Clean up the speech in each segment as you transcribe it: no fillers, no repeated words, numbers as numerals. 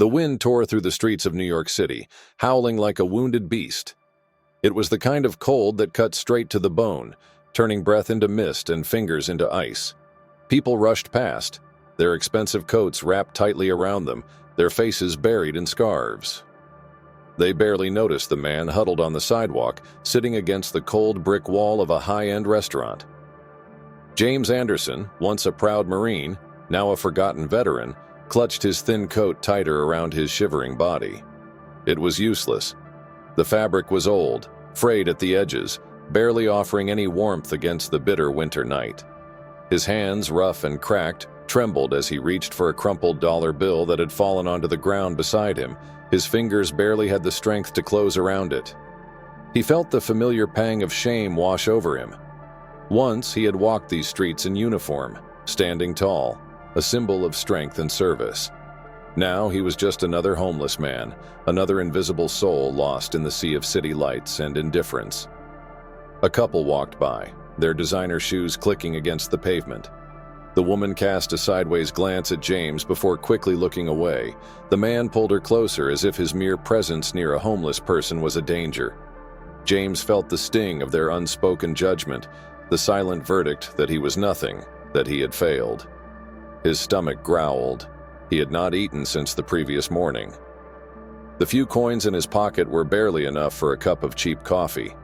The wind tore through the streets of New York City, howling like a wounded beast. It was the kind of cold that cut straight to the bone, turning breath into mist and fingers into ice. People rushed past, their expensive coats wrapped tightly around them, their faces buried in scarves. They barely noticed the man huddled on the sidewalk, sitting against the cold brick wall of a high-end restaurant. James Anderson, once a proud Marine, now a forgotten veteran, clutched his thin coat tighter around his shivering body. It was useless. The fabric was old, frayed at the edges, barely offering any warmth against the bitter winter night. His hands, rough and cracked, trembled as he reached for a crumpled dollar bill that had fallen onto the ground beside him. His fingers barely had the strength to close around it. He felt the familiar pang of shame wash over him. Once he had walked these streets in uniform, standing tall, a symbol of strength and service. Now he was just another homeless man, another invisible soul lost in the sea of city lights and indifference. A couple walked by, their designer shoes clicking against the pavement. The woman cast a sideways glance at James before quickly looking away. The man pulled her closer as if his mere presence near a homeless person was a danger. James felt the sting of their unspoken judgment, the silent verdict that he was nothing, that he had failed. His stomach growled. He had not eaten since the previous morning. The few coins in his pocket were barely enough for a cup of cheap coffee.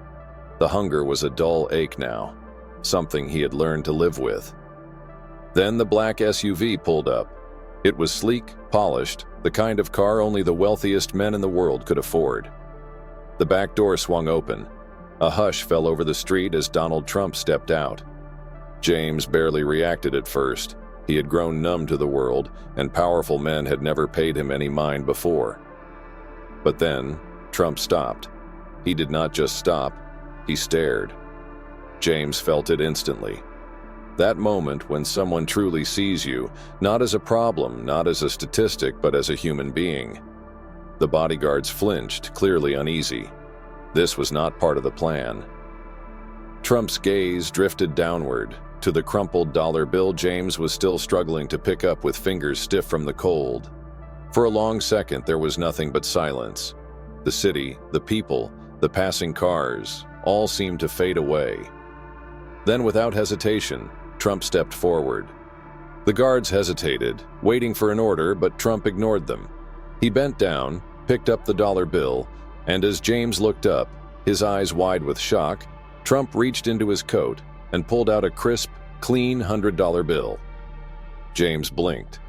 The hunger was a dull ache now, something he had learned to live with. Then the black SUV pulled up. It was sleek, polished, the kind of car only the wealthiest men in the world could afford. The back door swung open. A hush fell over the street as Donald Trump stepped out. James barely reacted at first. He had grown numb to the world, and powerful men had never paid him any mind before. But then, Trump stopped. He did not just stop, he stared. James felt it instantly. That moment when someone truly sees you, not as a problem, not as a statistic, but as a human being. The bodyguards flinched, clearly uneasy. This was not part of the plan. Trump's gaze drifted downward, to the crumpled dollar bill James was still struggling to pick up with fingers stiff from the cold. For a long second, there was nothing but silence. The city, the people, the passing cars, all seemed to fade away. Then, without hesitation, Trump stepped forward. The guards hesitated, waiting for an order, but Trump ignored them. He bent down, picked up the dollar bill, and as James looked up, his eyes wide with shock, Trump reached into his coat and pulled out a crisp, clean $100 bill. James blinked.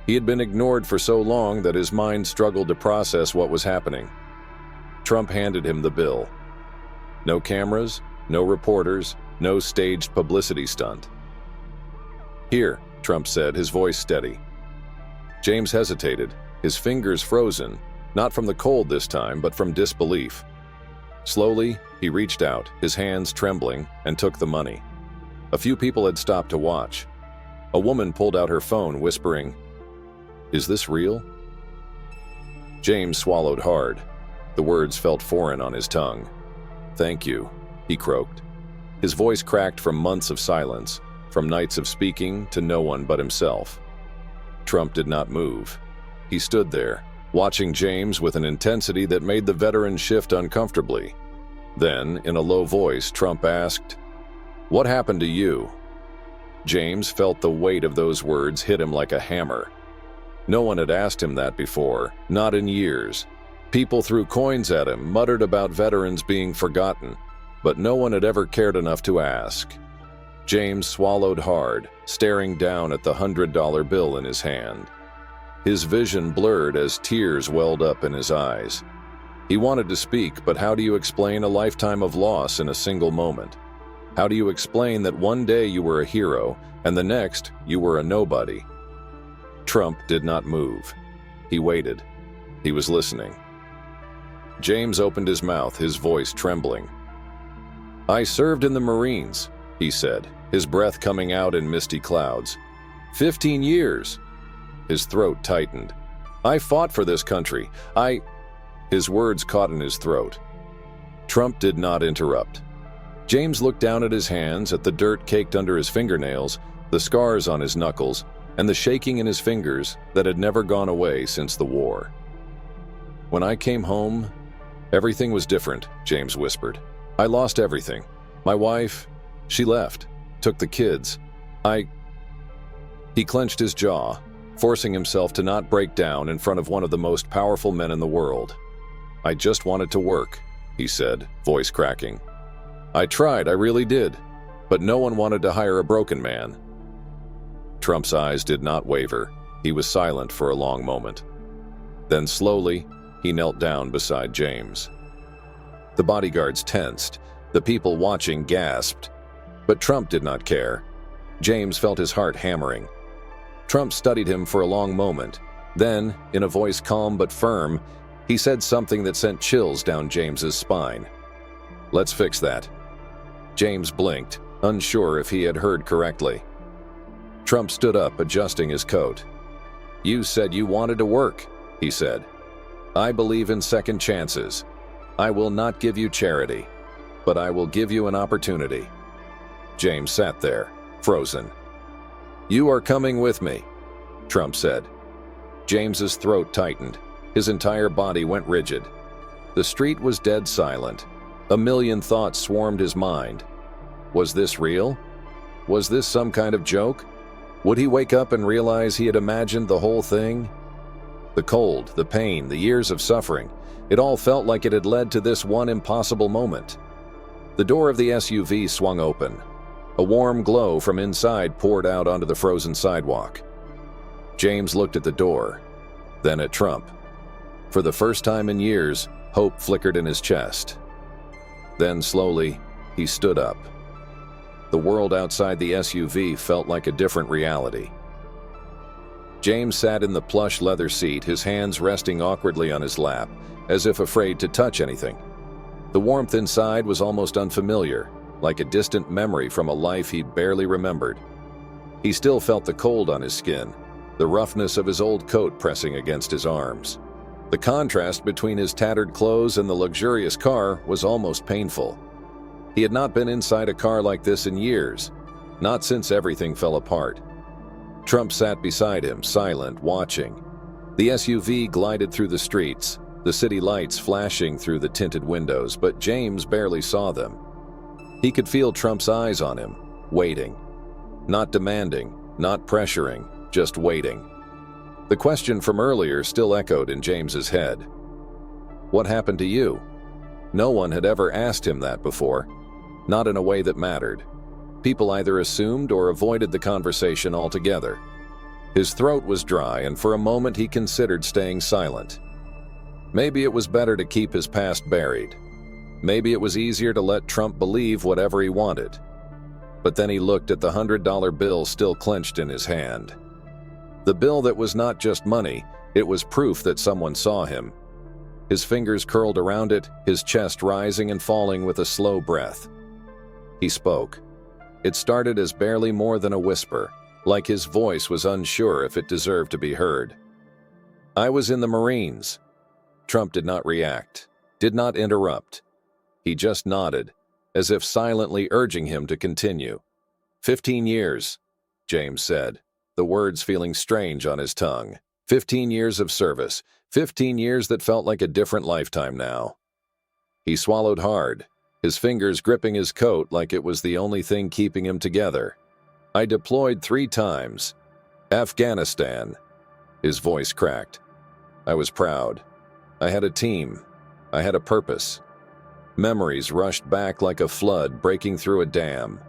He had been ignored for so long that his mind struggled to process what was happening. Trump handed him the bill. No cameras, no reporters, no staged publicity stunt. "Here," Trump said, his voice steady. James hesitated, his fingers frozen, not from the cold this time, but from disbelief. Slowly, he reached out, his hands trembling, and took the money. A few people had stopped to watch. A woman pulled out her phone, whispering, "Is this real?" James swallowed hard. The words felt foreign on his tongue. "Thank you," he croaked. His voice cracked from months of silence, from nights of speaking to no one but himself. Trump did not move. He stood there, watching James with an intensity that made the veteran shift uncomfortably. Then, in a low voice, Trump asked, "What happened to you?" James felt the weight of those words hit him like a hammer. No one had asked him that before, not in years. People threw coins at him, muttered about veterans being forgotten, but no one had ever cared enough to ask. James swallowed hard, staring down at the $100 bill in his hand. His vision blurred as tears welled up in his eyes. He wanted to speak, but how do you explain a lifetime of loss in a single moment? How do you explain that one day you were a hero, and the next you were a nobody? Trump did not move. He waited. He was listening. James opened his mouth, his voice trembling. "I served in the Marines," he said, his breath coming out in misty clouds. 15 years. His throat tightened. "I fought for this country. His words caught in his throat. Trump did not interrupt. James looked down at his hands, at the dirt caked under his fingernails, the scars on his knuckles, and the shaking in his fingers that had never gone away since the war. "When I came home, everything was different," James whispered. "I lost everything. My wife, she left, took the kids. He clenched his jaw, forcing himself to not break down in front of one of the most powerful men in the world. "I just wanted to work," he said, voice cracking. "I tried, I really did, but no one wanted to hire a broken man." Trump's eyes did not waver. He was silent for a long moment. Then slowly, he knelt down beside James. The bodyguards tensed. The people watching gasped. But Trump did not care. James felt his heart hammering. Trump studied him for a long moment. Then, in a voice calm but firm, he said something that sent chills down James's spine. "Let's fix that." James blinked, unsure if he had heard correctly. Trump stood up, adjusting his coat. "You said you wanted to work," he said. "I believe in second chances. I will not give you charity, but I will give you an opportunity." James sat there, frozen. "You are coming with me," Trump said. James's throat tightened. His entire body went rigid. The street was dead silent. A million thoughts swarmed his mind. Was this real? Was this some kind of joke? Would he wake up and realize he had imagined the whole thing? The cold, the pain, the years of suffering, it all felt like it had led to this one impossible moment. The door of the SUV swung open. A warm glow from inside poured out onto the frozen sidewalk. James looked at the door, then at Trump. For the first time in years, hope flickered in his chest. Then slowly, he stood up. The world outside the SUV felt like a different reality. James sat in the plush leather seat, his hands resting awkwardly on his lap, as if afraid to touch anything. The warmth inside was almost unfamiliar, like a distant memory from a life he'd barely remembered. He still felt the cold on his skin, the roughness of his old coat pressing against his arms. The contrast between his tattered clothes and the luxurious car was almost painful. He had not been inside a car like this in years, not since everything fell apart. Trump sat beside him, silent, watching. The SUV glided through the streets, the city lights flashing through the tinted windows, but James barely saw them. He could feel Trump's eyes on him, waiting. Not demanding, not pressuring, just waiting. The question from earlier still echoed in James's head. What happened to you? No one had ever asked him that before, not in a way that mattered. People either assumed or avoided the conversation altogether. His throat was dry, and for a moment he considered staying silent. Maybe it was better to keep his past buried. Maybe it was easier to let Trump believe whatever he wanted. But then he looked at the $100 bill still clenched in his hand. The bill that was not just money, it was proof that someone saw him. His fingers curled around it, his chest rising and falling with a slow breath. He spoke. It started as barely more than a whisper, like his voice was unsure if it deserved to be heard. "I was in the Marines." Trump did not react, did not interrupt. He just nodded, as if silently urging him to continue. 15 years, James said, the words feeling strange on his tongue. 15 years of service, 15 years that felt like a different lifetime now. He swallowed hard, his fingers gripping his coat like it was the only thing keeping him together. "I deployed 3 times. Afghanistan." His voice cracked. "I was proud. I had a team. I had a purpose." Memories rushed back like a flood breaking through a dam.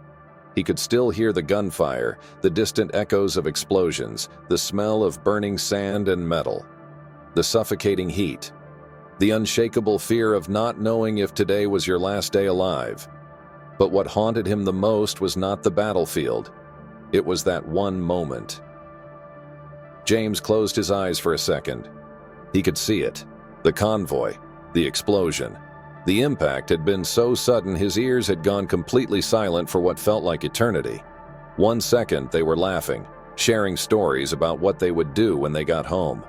He could still hear the gunfire, the distant echoes of explosions, the smell of burning sand and metal, the suffocating heat, the unshakable fear of not knowing if today was your last day alive. But what haunted him the most was not the battlefield. It was that one moment. James closed his eyes for a second. He could see it. The convoy, the explosion. The impact had been so sudden his ears had gone completely silent for what felt like eternity. 1 second they were laughing, sharing stories about what they would do when they got home.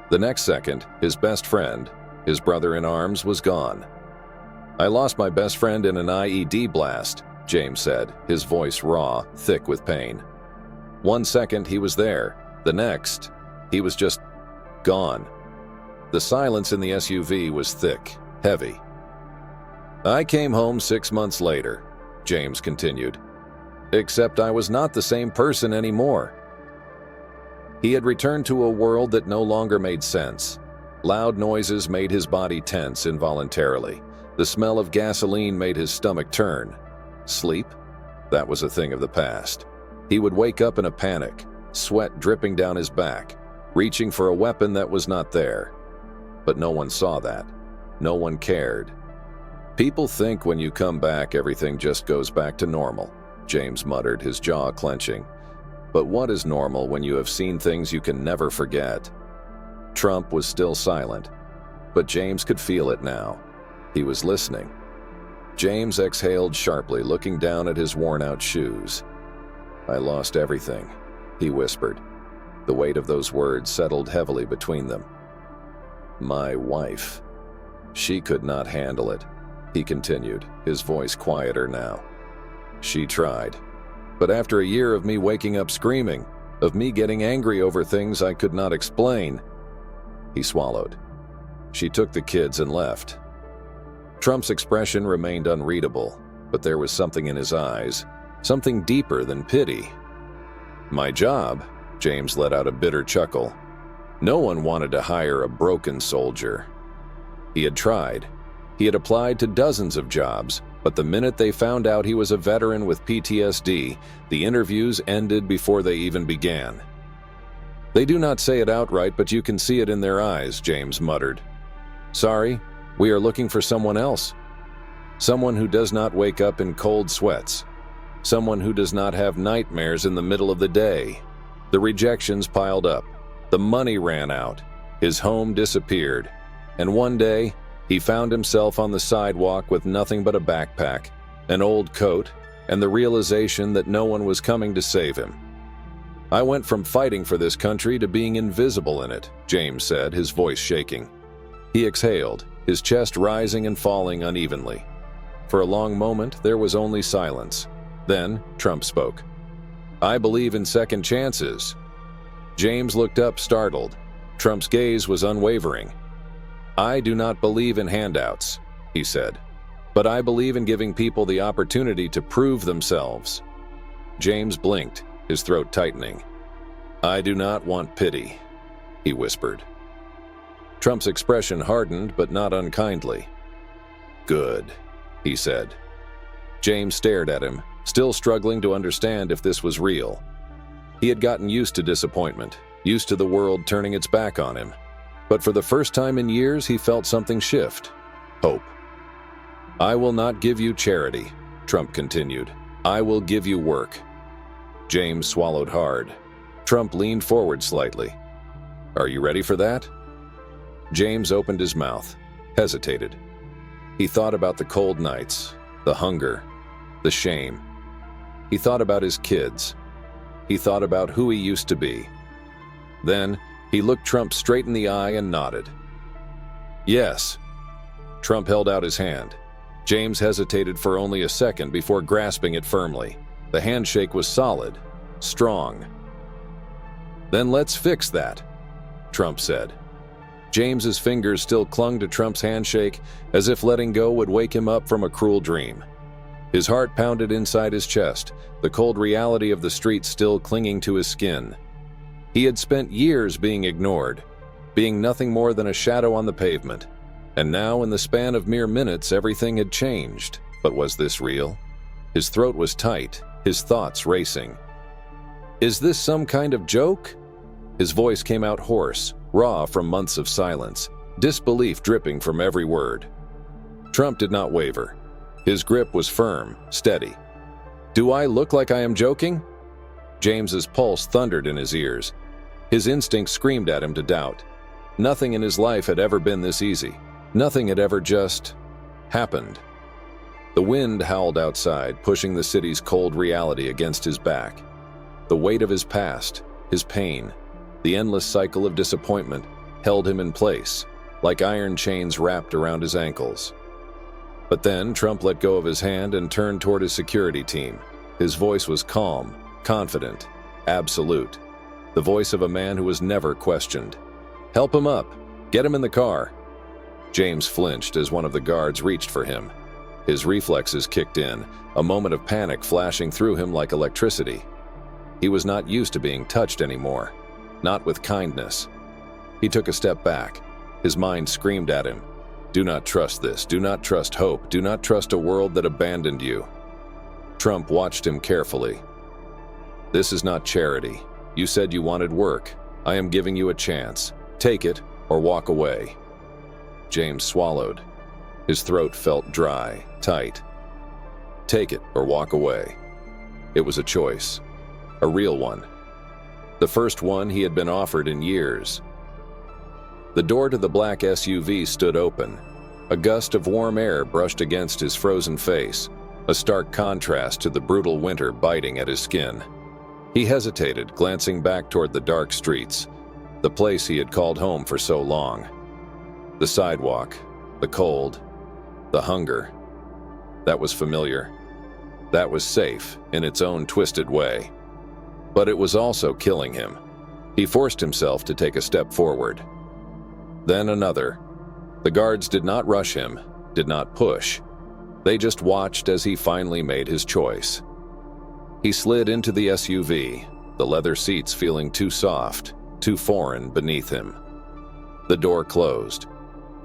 The next second, his best friend, his brother in arms, was gone. "I lost my best friend in an IED blast," James said, his voice raw, thick with pain. 1 second he was there, the next, he was just gone. The silence in the SUV was thick, heavy. I came home 6 months later, James continued. Except I was not the same person anymore. He had returned to a world that no longer made sense. Loud noises made his body tense involuntarily. The smell of gasoline made his stomach turn. Sleep? That was a thing of the past. He would wake up in a panic, sweat dripping down his back, reaching for a weapon that was not there. But no one saw that. No one cared. People think when you come back everything just goes back to normal, James muttered, his jaw clenching. But what is normal when you have seen things you can never forget? Trump was still silent, but James could feel it now. He was listening. James exhaled sharply, looking down at his worn-out shoes. I lost everything, he whispered. The weight of those words settled heavily between them. My wife. She could not handle it, he continued, his voice quieter now. She tried. But after a year of me waking up screaming, of me getting angry over things I could not explain, he swallowed. She took the kids and left. Trump's expression remained unreadable, but there was something in his eyes, something deeper than pity. My job, James let out a bitter chuckle. No one wanted to hire a broken soldier. He had tried. He had applied to dozens of jobs, but the minute they found out he was a veteran with PTSD, the interviews ended before they even began. They do not say it outright, but you can see it in their eyes, James muttered. Sorry, we are looking for someone else. Someone who does not wake up in cold sweats. Someone who does not have nightmares in the middle of the day. The rejections piled up. The money ran out. His home disappeared. And one day, he found himself on the sidewalk with nothing but a backpack, an old coat, and the realization that no one was coming to save him. I went from fighting for this country to being invisible in it, James said, his voice shaking. He exhaled, his chest rising and falling unevenly. For a long moment, there was only silence. Then, Trump spoke. I believe in second chances. James looked up, startled. Trump's gaze was unwavering. I do not believe in handouts, he said, but I believe in giving people the opportunity to prove themselves. James blinked, his throat tightening. I do not want pity, he whispered. Trump's expression hardened, but not unkindly. Good, he said. James stared at him, still struggling to understand if this was real. He had gotten used to disappointment, used to the world turning its back on him. But for the first time in years, he felt something shift. Hope. I will not give you charity, Trump continued. I will give you work. James swallowed hard. Trump leaned forward slightly. Are you ready for that? James opened his mouth, hesitated. He thought about the cold nights, the hunger, the shame. He thought about his kids. He thought about who he used to be. Then, he looked Trump straight in the eye and nodded. Yes. Trump held out his hand. James hesitated for only a second before grasping it firmly. The handshake was solid, strong. Then let's fix that, Trump said. James's fingers still clung to Trump's handshake as if letting go would wake him up from a cruel dream. His heart pounded inside his chest, the cold reality of the street still clinging to his skin. He had spent years being ignored, being nothing more than a shadow on the pavement. And now, in the span of mere minutes, everything had changed. But was this real? His throat was tight, his thoughts racing. Is this some kind of joke? His voice came out hoarse, raw from months of silence, disbelief dripping from every word. Trump did not waver. His grip was firm, steady. Do I look like I am joking? James's pulse thundered in his ears. His instincts screamed at him to doubt. Nothing in his life had ever been this easy. Nothing had ever just happened. The wind howled outside, pushing the city's cold reality against his back. The weight of his past, his pain, the endless cycle of disappointment held him in place, like iron chains wrapped around his ankles. But then Trump let go of his hand and turned toward his security team. His voice was calm, confident. Absolute. The voice of a man who was never questioned. "Help him up. Get him in the car." James flinched as one of the guards reached for him. His reflexes kicked in, a moment of panic flashing through him like electricity. He was not used to being touched anymore, not with kindness. He took a step back. His mind screamed at him, "Do not trust this. Do not trust hope. Do not trust a world that abandoned you." Trump watched him carefully. "This is not charity. You said you wanted work. I am giving you a chance. Take it or walk away." James swallowed. His throat felt dry, tight. Take it or walk away. It was a choice. A real one. The first one he had been offered in years. The door to the black SUV stood open. A gust of warm air brushed against his frozen face, a stark contrast to the brutal winter biting at his skin. He hesitated, glancing back toward the dark streets, the place he had called home for so long. The sidewalk, the cold, the hunger. That was familiar. That was safe in its own twisted way. But it was also killing him. He forced himself to take a step forward. Then another. The guards did not rush him, did not push. They just watched as he finally made his choice. He slid into the SUV, the leather seats feeling too soft, too foreign beneath him. The door closed.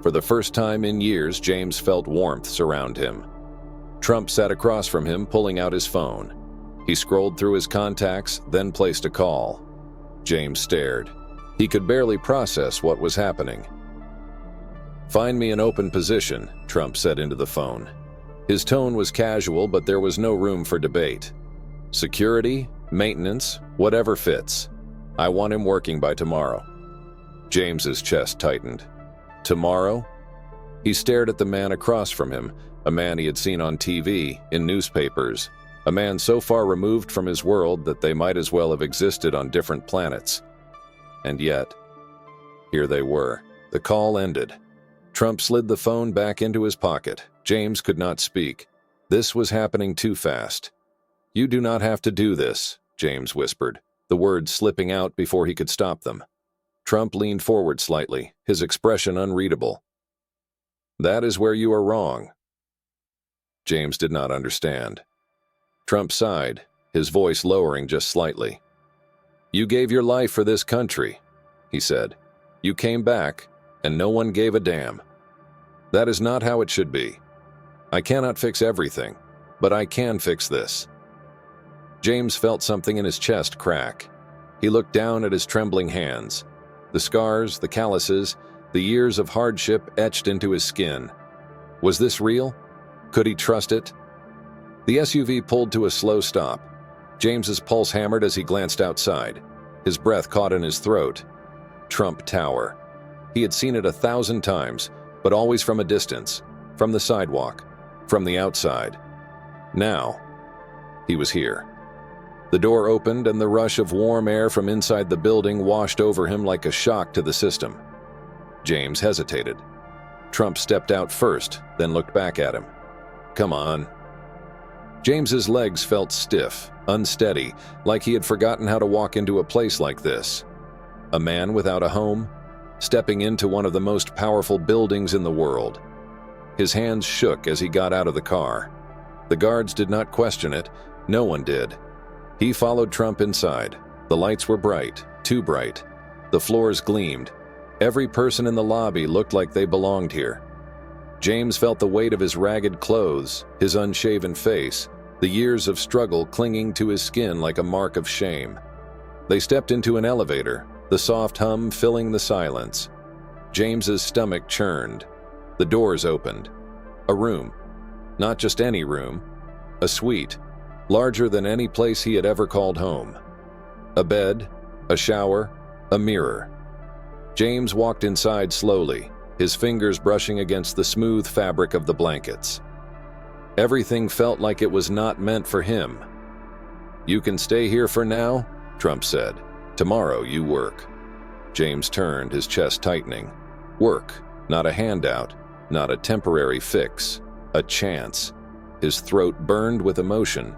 For the first time in years, James felt warmth surround him. Trump sat across from him, pulling out his phone. He scrolled through his contacts, then placed a call. James stared. He could barely process what was happening. "Find me an open position," Trump said into the phone. His tone was casual, but there was no room for debate. "Security, maintenance, whatever fits. I want him working by tomorrow." James's chest tightened. Tomorrow? He stared at the man across from him, a man he had seen on TV, in newspapers, a man so far removed from his world that they might as well have existed on different planets. And yet, here they were. The call ended. Trump slid the phone back into his pocket. James could not speak. This was happening too fast. "You do not have to do this," James whispered, the words slipping out before he could stop them. Trump leaned forward slightly, his expression unreadable. "That is where you are wrong." James did not understand. Trump sighed, his voice lowering just slightly. "You gave your life for this country," he said. "You came back, and no one gave a damn. That is not how it should be. I cannot fix everything, but I can fix this." James felt something in his chest crack. He looked down at his trembling hands. The scars, the calluses, the years of hardship etched into his skin. Was this real? Could he trust it? The SUV pulled to a slow stop. James's pulse hammered as he glanced outside. His breath caught in his throat. Trump Tower. He had seen it 1,000 times, but always from a distance, from the sidewalk, from the outside. Now, he was here. The door opened and the rush of warm air from inside the building washed over him like a shock to the system. James hesitated. Trump stepped out first, then looked back at him. "Come on." James's legs felt stiff, unsteady, like he had forgotten how to walk into a place like this. A man without a home, stepping into one of the most powerful buildings in the world. His hands shook as he got out of the car. The guards did not question it. No one did. He followed Trump inside. The lights were bright, too bright. The floors gleamed. Every person in the lobby looked like they belonged here. James felt the weight of his ragged clothes, his unshaven face, the years of struggle clinging to his skin like a mark of shame. They stepped into an elevator, the soft hum filling the silence. James's stomach churned. The doors opened. A room. Not just any room. A suite. Larger than any place he had ever called home. A bed, a shower, a mirror. James walked inside slowly, his fingers brushing against the smooth fabric of the blankets. Everything felt like it was not meant for him. "You can stay here for now," Trump said. "Tomorrow you work." James turned, his chest tightening. Work, not a handout, not a temporary fix, a chance. His throat burned with emotion.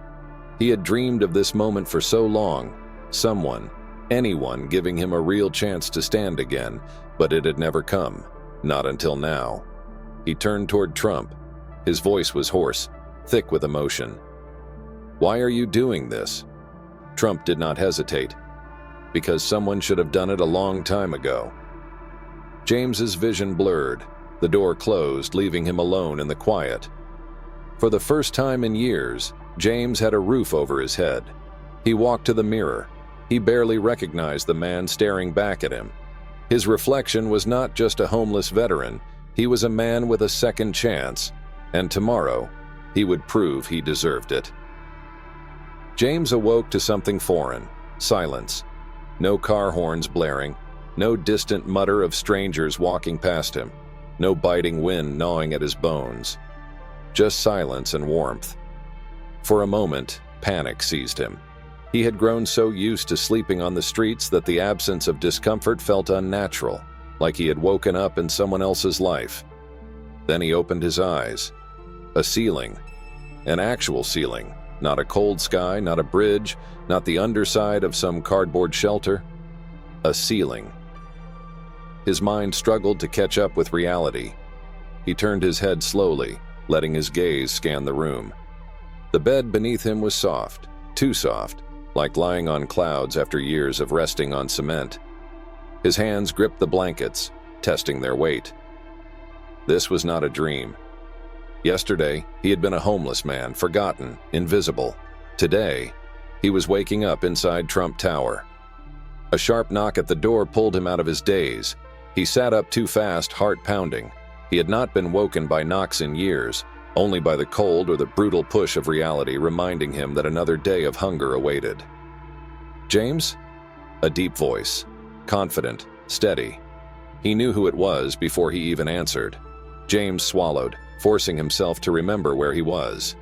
He had dreamed of this moment for so long, Someone, anyone giving him a real chance to stand again, but it had never come. Not until now. He turned toward Trump. His voice was hoarse, thick with emotion. "Why are you doing this?" Trump did not hesitate. "Because someone should have done it a long time ago." James's vision blurred. The door closed, leaving him alone in the quiet. For the first time in years, James had a roof over his head. He walked to the mirror. He barely recognized the man staring back at him. His reflection was not just a homeless veteran. He was a man with a second chance, and tomorrow, he would prove he deserved it. James awoke to something foreign. Silence. No car horns blaring. No distant mutter of strangers walking past him. No biting wind gnawing at his bones. Just silence and warmth. For a moment, panic seized him. He had grown so used to sleeping on the streets that the absence of discomfort felt unnatural, like he had woken up in someone else's life. Then he opened his eyes. A ceiling. An actual ceiling. Not a cold sky, not a bridge, not the underside of some cardboard shelter. A ceiling. His mind struggled to catch up with reality. He turned his head slowly, letting his gaze scan the room. The bed beneath him was soft, too soft, like lying on clouds after years of resting on cement. His hands gripped the blankets, testing their weight. This was not a dream. Yesterday, he had been a homeless man, forgotten, invisible. Today, he was waking up inside Trump Tower. A sharp knock at the door pulled him out of his daze. He sat up too fast, heart pounding. He had not been woken by knocks in years, only by the cold or the brutal push of reality reminding him that another day of hunger awaited. "James?" A deep voice. Confident, steady. He knew who it was before he even answered. James swallowed, forcing himself to remember where he was.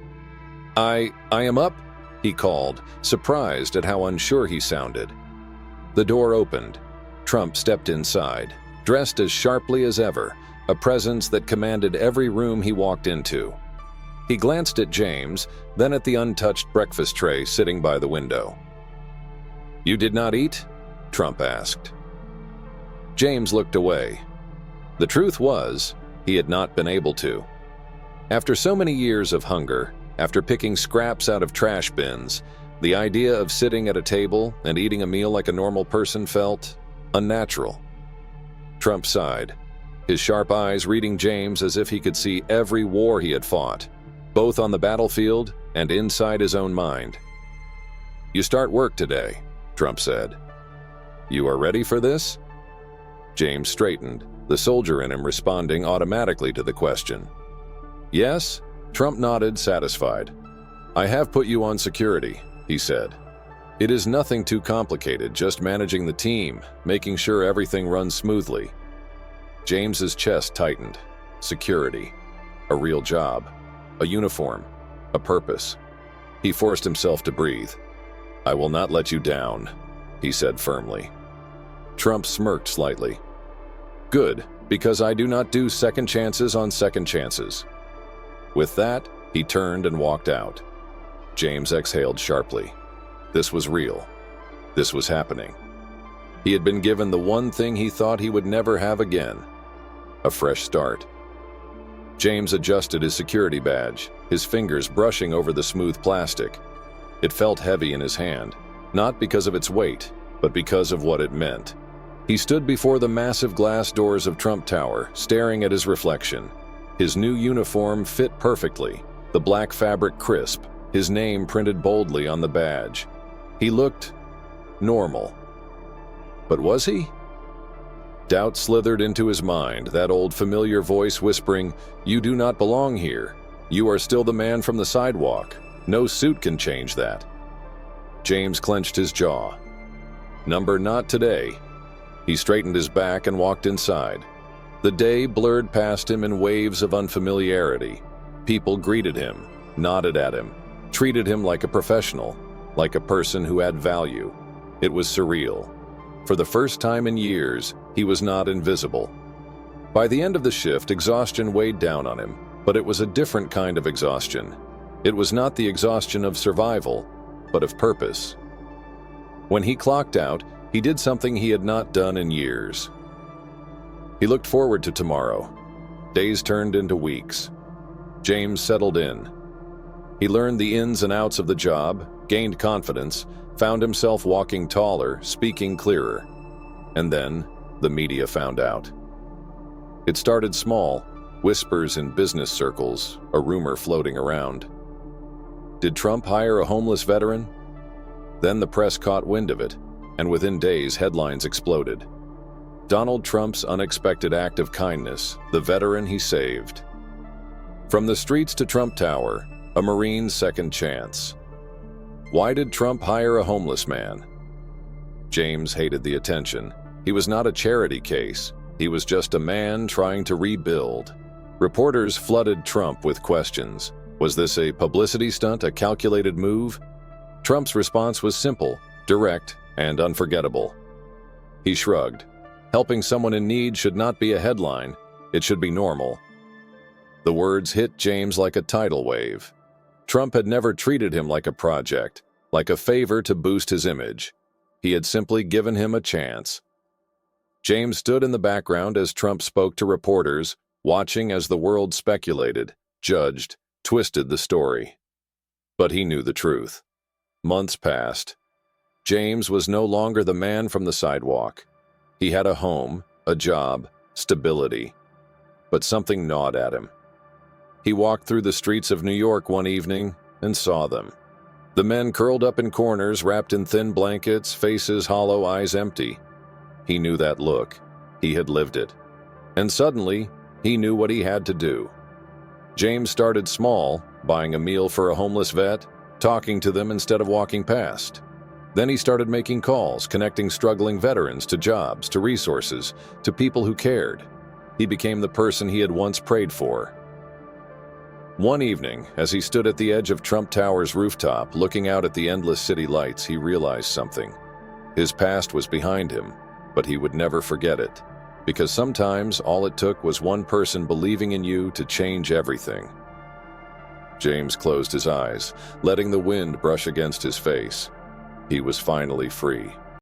I am up," he called, surprised at how unsure he sounded. The door opened. Trump stepped inside, dressed as sharply as ever, a presence that commanded every room he walked into. He glanced at James, then at the untouched breakfast tray sitting by the window. "You did not eat?" Trump asked. James looked away. The truth was, he had not been able to. After so many years of hunger, after picking scraps out of trash bins, the idea of sitting at a table and eating a meal like a normal person felt unnatural. Trump sighed, his sharp eyes reading James as if he could see every war he had fought, both on the battlefield and inside his own mind. "You start work today," Trump said. "You are ready for this?" James straightened, the soldier in him responding automatically to the question. "Yes," Trump nodded, satisfied. "I have put you on security," he said. "It is nothing too complicated, just managing the team, making sure everything runs smoothly." James's chest tightened. Security. A real job. A uniform. A purpose. He forced himself to breathe. "I will not let you down," he said firmly. Trump smirked slightly. "Good, because I do not do second chances on second chances." With that, he turned and walked out. James exhaled sharply. This was real. This was happening. He had been given the one thing he thought he would never have again. A fresh start. James adjusted his security badge, his fingers brushing over the smooth plastic. It felt heavy in his hand, not because of its weight, but because of what it meant. He stood before the massive glass doors of Trump Tower, staring at his reflection. His new uniform fit perfectly, the black fabric crisp, his name printed boldly on the badge. He looked normal. But was he? Doubt slithered into his mind, that old familiar voice whispering, "You do not belong here. You are still the man from the sidewalk. No suit can change that." James clenched his jaw. Number not today. He straightened his back and walked inside. The day blurred past him in waves of unfamiliarity. People greeted him, nodded at him, treated him like a professional, like a person who had value. It was surreal. For the first time in years, he was not invisible. By the end of the shift, exhaustion weighed down on him, but it was a different kind of exhaustion. It was not the exhaustion of survival, but of purpose. When he clocked out, he did something he had not done in years. He looked forward to tomorrow. Days turned into weeks. James settled in. He learned the ins and outs of the job, gained confidence, found himself walking taller, speaking clearer. And then, the media found out. It started small, whispers in business circles, a rumor floating around. Did Trump hire a homeless veteran? Then the press caught wind of it, and within days headlines exploded. Donald Trump's unexpected act of kindness, the veteran he saved. From the streets to Trump Tower, a Marine's second chance. Why did Trump hire a homeless man? James hated the attention. He was not a charity case. He was just a man trying to rebuild. Reporters flooded Trump with questions. Was this a publicity stunt, a calculated move? Trump's response was simple, direct, and unforgettable. He shrugged. Helping someone in need should not be a headline. It should be normal. The words hit James like a tidal wave. Trump had never treated him like a project, like a favor to boost his image. He had simply given him a chance. James stood in the background as Trump spoke to reporters, watching as the world speculated, judged, twisted the story. But he knew the truth. Months passed. James was no longer the man from the sidewalk. He had a home, a job, stability. But something gnawed at him. He walked through the streets of New York one evening and saw them. The men curled up in corners, wrapped in thin blankets, faces hollow, eyes empty. He knew that look. He had lived it. And suddenly, he knew what he had to do. James started small, buying a meal for a homeless vet, talking to them instead of walking past. Then he started making calls, connecting struggling veterans to jobs, to resources, to people who cared. He became the person he had once prayed for. One evening, as he stood at the edge of Trump Tower's rooftop, looking out at the endless city lights, he realized something. His past was behind him, but he would never forget it, because sometimes all it took was one person believing in you to change everything. James closed his eyes, letting the wind brush against his face. He was finally free.